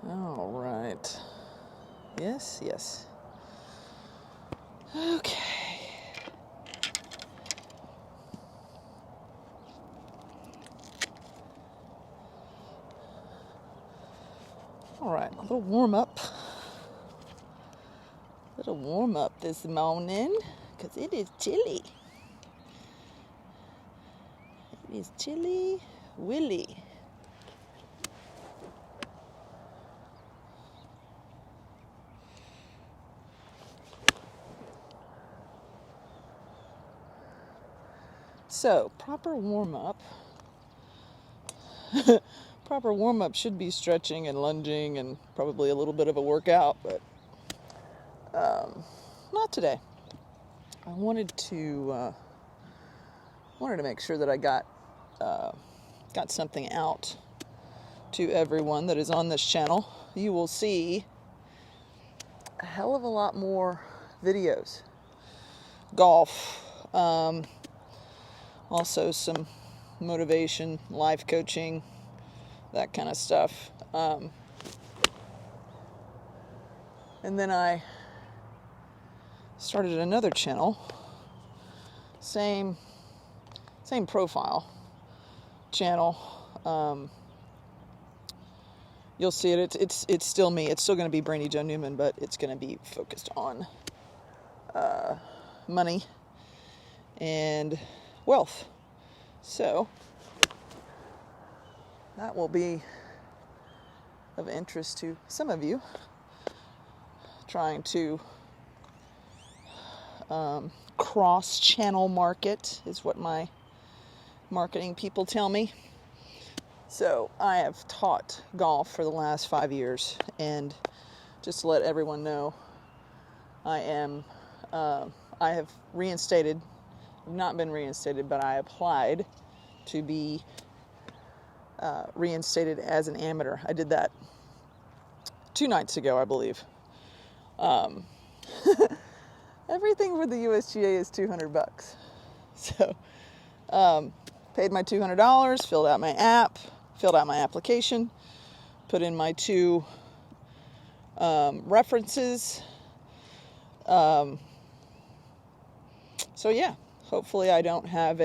All right. Yes. Okay. All right, a little warm up. This morning because it is chilly. It is chilly willy. So, proper warm-up. Proper warm-up should be stretching and lunging and probably a little bit of a workout, but not today. I wanted to make sure that I got something out to everyone that is on this channel. You will see a hell of a lot more videos. Golf, also some motivation, life coaching, that kind of stuff. And then I started another channel, same profile channel. You'll see it. It's still me. It's still going to be Brandi Joe Newman, but it's going to be focused on money and wealth. So that will be of interest to some of you. Trying to cross-channel market is what my marketing people tell me. So I have taught golf for the last 5 years, and just to let everyone know, I have reinstated, not been reinstated, but I applied to be reinstated as an amateur. I did that 2 nights ago, I believe. Everything for the USGA is $200. So, paid my $200, filled out my application, put in my 2 references. So yeah, hopefully I don't have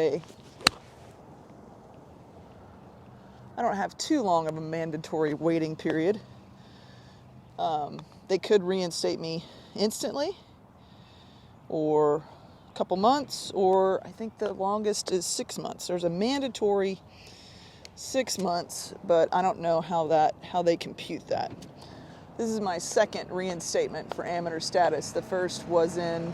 too long of a mandatory waiting period. They could reinstate me instantly, or a couple months, or I think the longest is 6 months. There's a mandatory 6 months, but I don't know how they compute that. This is my second reinstatement for amateur status. The first was in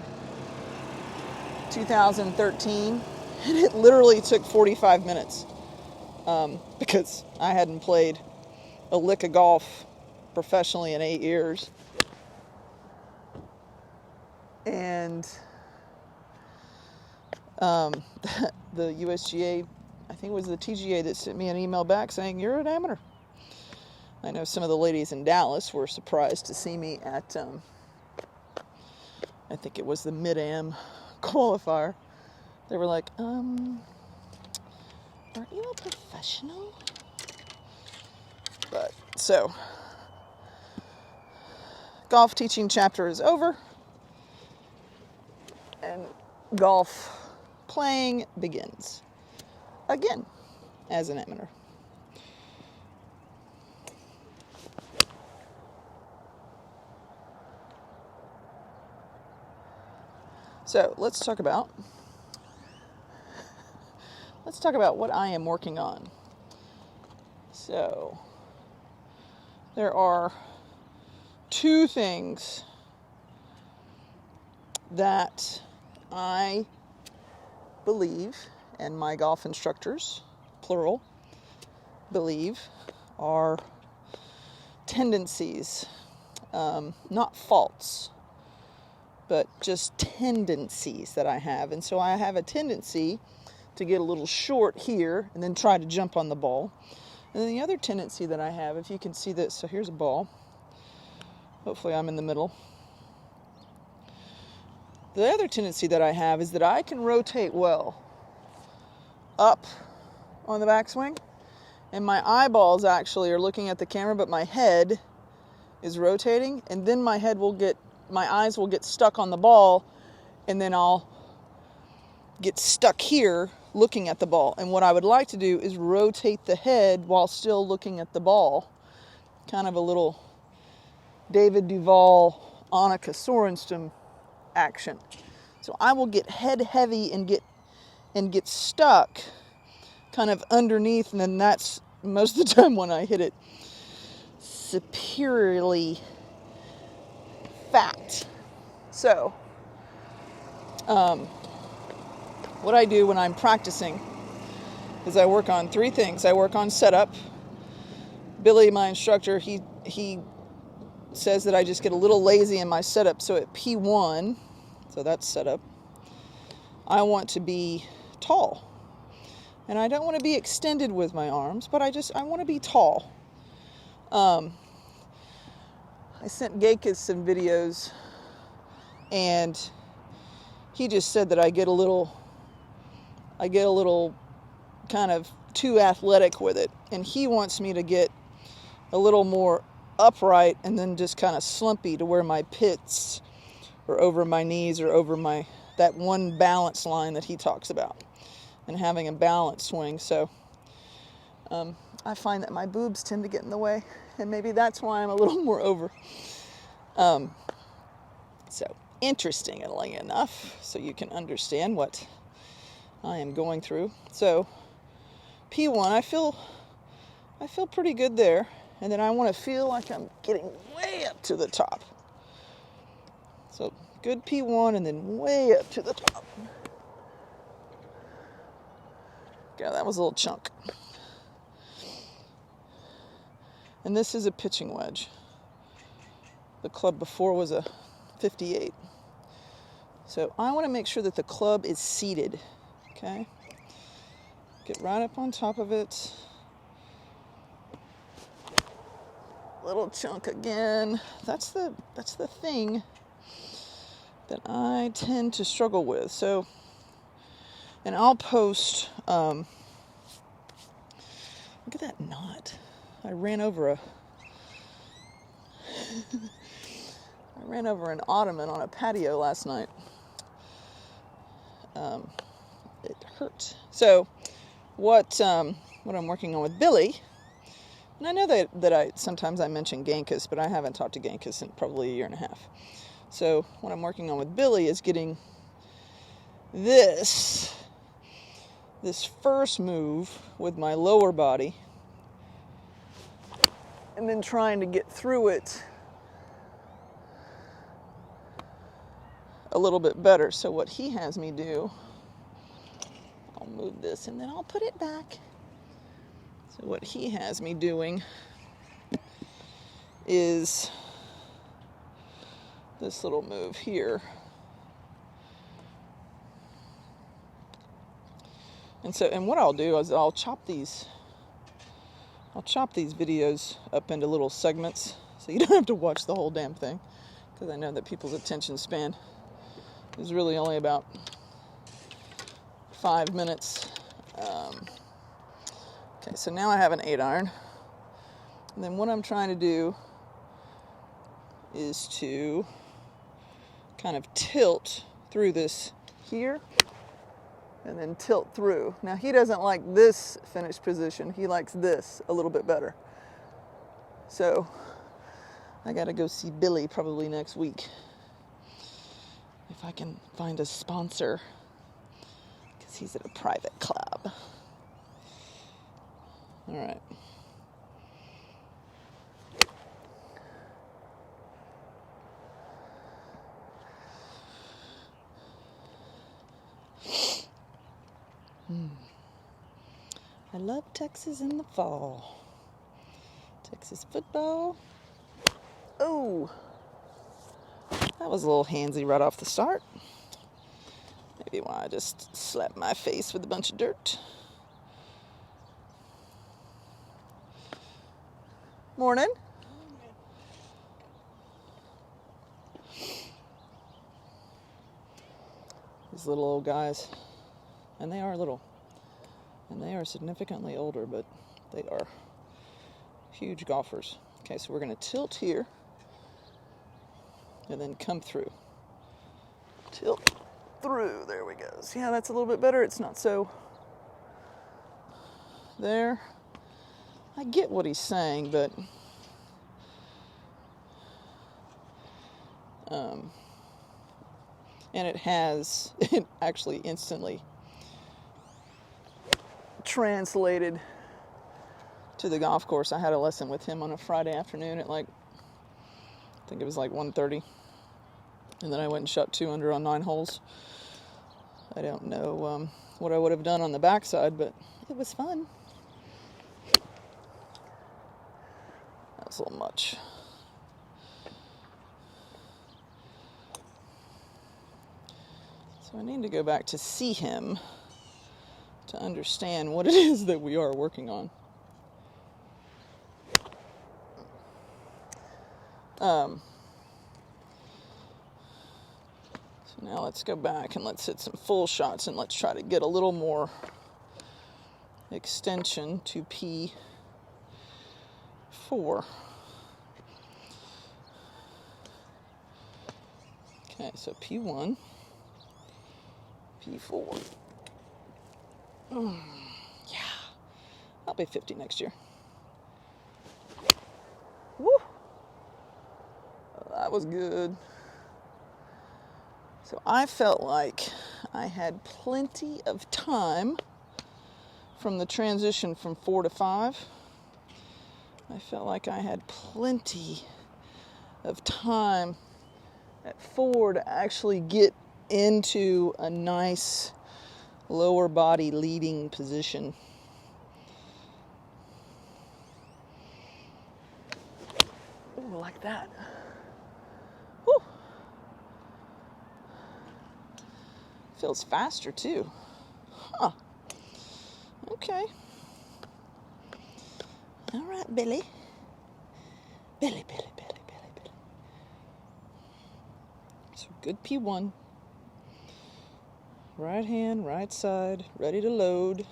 2013, and it literally took 45 minutes because I hadn't played a lick of golf professionally in 8 years. And the USGA, I think it was the TGA that sent me an email back saying, you're an amateur. I know some of the ladies in Dallas were surprised to see me at, I think it was the Mid-Am qualifier. They were like, aren't you a professional? But, so, golf teaching chapter is over, and golf playing begins again as an amateur. So let's talk about what I am working on. So there are 2 things that I believe, and my golf instructors, plural, believe, are tendencies, not faults, but just tendencies that I have. And so I have a tendency to get a little short here and then try to jump on the ball. And then the other tendency that I have, if you can see this, so here's a ball. Hopefully I'm in the middle. The other tendency that I have is that I can rotate well up on the backswing, and my eyeballs actually are looking at the camera, but my head is rotating, and then my eyes will get stuck on the ball, and then I'll get stuck here looking at the ball. And what I would like to do is rotate the head while still looking at the ball. Kind of a little David Duval, Annika Sorenstam action. So I will get head heavy and get stuck kind of underneath, and then that's most of the time when I hit it superiorly fat. So what I do when I'm practicing is I work on three things. I work on setup. Billy, my instructor, he says that I just get a little lazy in my setup. So at P1, so that's setup, I want to be tall. And I don't want to be extended with my arms, but I want to be tall. I sent Gakis some videos, and he just said that I get a little kind of too athletic with it. And he wants me to get a little more upright and then just kind of slumpy to where my pits are over my knees or over that one balance line that he talks about, and having a balanced swing. So I find that my boobs tend to get in the way, and maybe that's why I'm a little more over. So interestingly enough, so you can understand what I am going through. So P1, I feel pretty good there, and then I want to feel like I'm getting way up to the top. So good P1 and then way up to the top. Yeah, that was a little chunk. And this is a pitching wedge. The club before was a 58. So I want to make sure that the club is seated. Okay? Get right up on top of it. Little chunk again. That's the thing that I tend to struggle with. So, and I'll post, look at that knot. I ran over an ottoman on a patio last night. It hurt. So what I'm working on with Billy, and I know that sometimes I mention Genkus, but I haven't talked to Genkus in probably a year and a half. So what I'm working on with Billy is getting this first move with my lower body, and then trying to get through it a little bit better. So what he has me do, I'll move this and then I'll put it back. So what he has me doing is this little move here. And what I'll do is I'll chop these videos up into little segments so you don't have to watch the whole damn thing, because I know that people's attention span is really only about 5 minutes. Okay, so now I have an 8-iron. And then what I'm trying to do is to kind of tilt through this here and then tilt through. Now he doesn't like this finished position. He likes this a little bit better. So I gotta go see Billy probably next week, if I can find a sponsor, because he's at a private club. All right. I love Texas in the fall. Texas football. Oh, that was a little handsy right off the start. Maybe why I just slapped my face with a bunch of dirt. Morning. These little old guys, and they are little, and they are significantly older, but they are huge golfers. Okay, so we're going to tilt here, and then come through. Tilt through. There we go. See how that's a little bit better? It's not so there. I get what he's saying, but and it actually instantly translated to the golf course. I had a lesson with him on a Friday afternoon at I think it was 1:30. And then I went and shot 2 under on 9 holes. I don't know what I would have done on the backside, but it was fun. That was a little much. So I need to go back to see him to understand what it is that we are working on. So now let's go back and let's hit some full shots and let's try to get a little more extension to P4. Okay, so P1, P4. Yeah, I'll be 50 next year. Woo! That was good. So I felt like I had plenty of time from the transition from 4 to 5. I felt like I had plenty of time at 4 to actually get into a nice lower body leading position. Ooh, like that. Woo. Feels faster too. Huh. Okay. All right, Billy. Billy. So good P1. Right hand, right side, ready to load.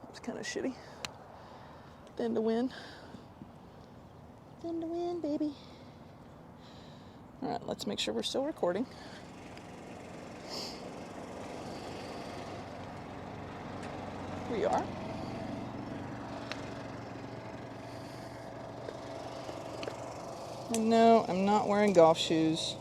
It's kind of shitty. Then to win. Then to win, baby. All right, let's make sure we're still recording. We are. And no, I'm not wearing golf shoes.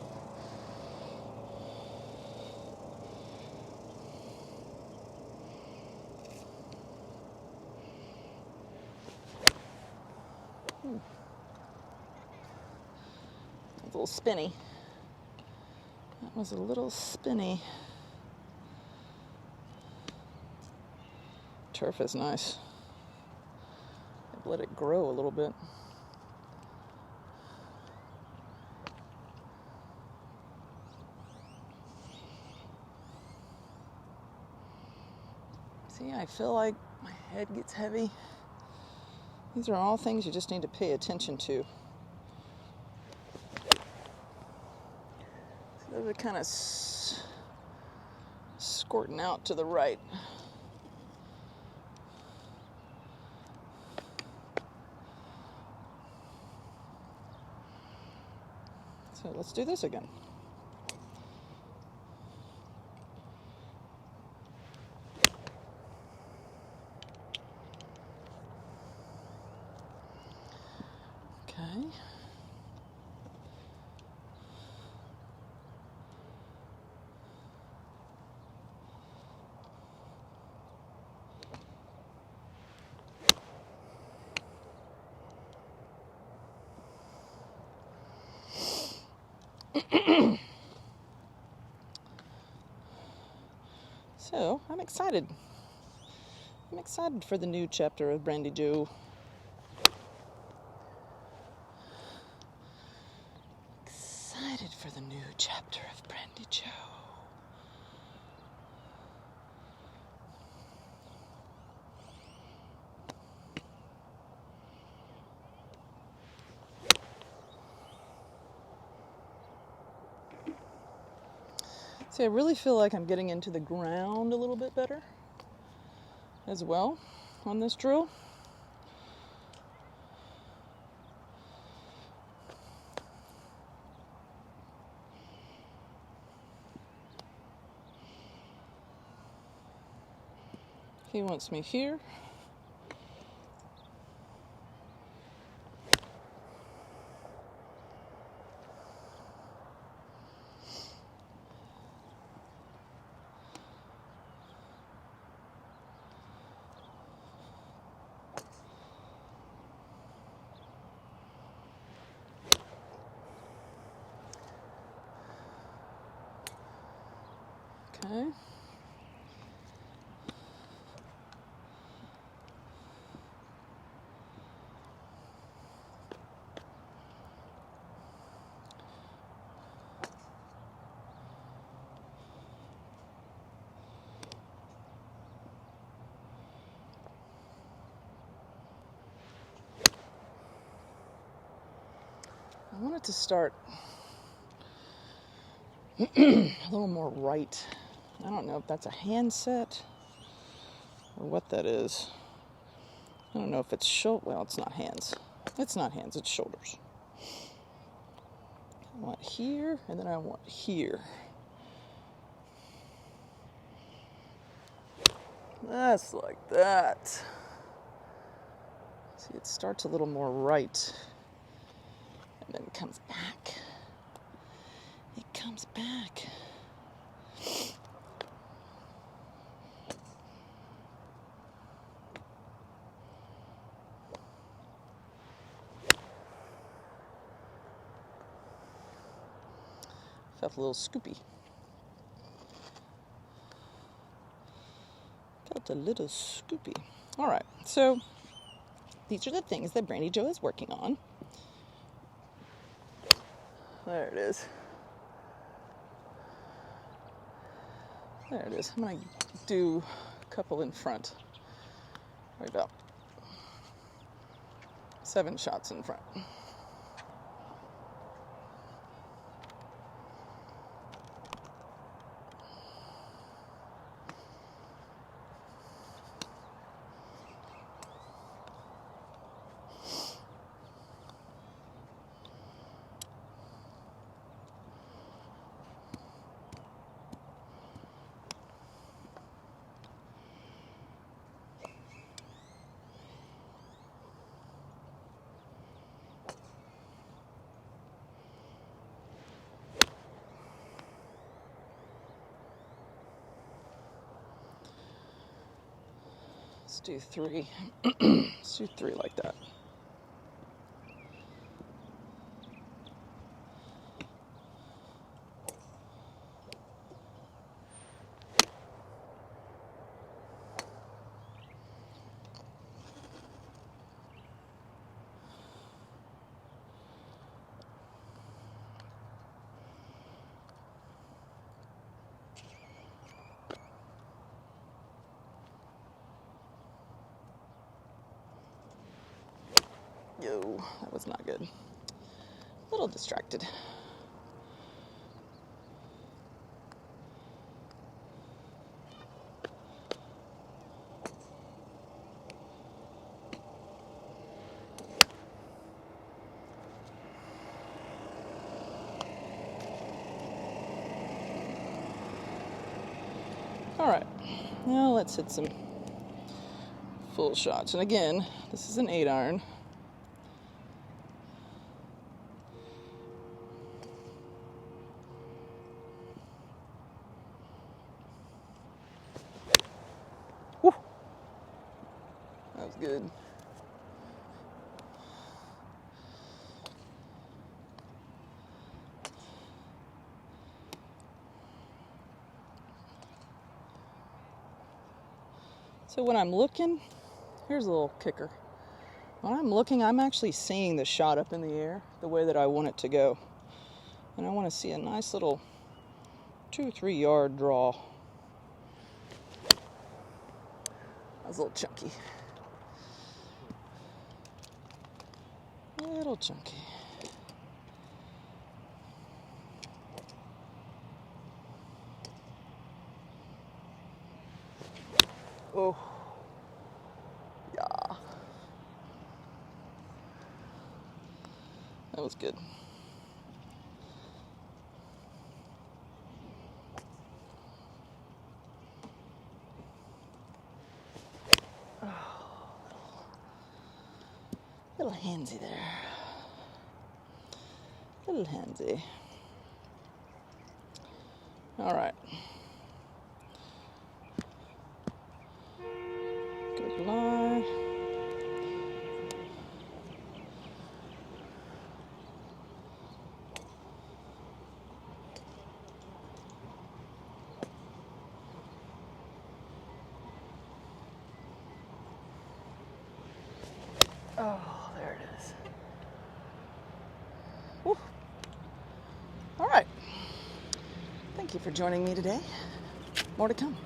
A little spinny. That was a little spinny. Turf is nice. I've let it grow a little bit. See, I feel like my head gets heavy. These are all things you just need to pay attention to. So those are kind of squirting out to the right. So let's do this again. Okay. So, I'm excited. I'm excited for the new chapter of Brandi Joe. Excited for the new chapter of Brandi Joe. See, I really feel like I'm getting into the ground a little bit better as well on this drill. He wants me here. Okay. I want it to start a little more right. I don't know if that's a handset or what that is. I don't know if it's well, it's not hands. It's not hands, it's shoulders. I want here, and then I want here. That's like that. See, it starts a little more right, and then comes back. It comes back. Felt a little scoopy. Felt a little scoopy. All right, so these are the things that Brandi Jo is working on. There it is. There it is. I'm going to do a couple in front. Right about 7 shots in front. Let's do 3. Let's do 3 like that. Yo, that was not good. A little distracted. All right, now let's hit some full shots. And again, this is an 8-iron. Woo! That was good. So when I'm looking, here's a little kicker. When I'm looking, I'm actually seeing the shot up in the air the way that I want it to go. And I want to see a nice little 2 or 3 yard draw. That was a little chunky. A little chunky. Oh. Yeah. That was good. Little handsy there. Little handsy. All right. Good line. Oh, there it is. Woo. All right. Thank you for joining me today. More to come.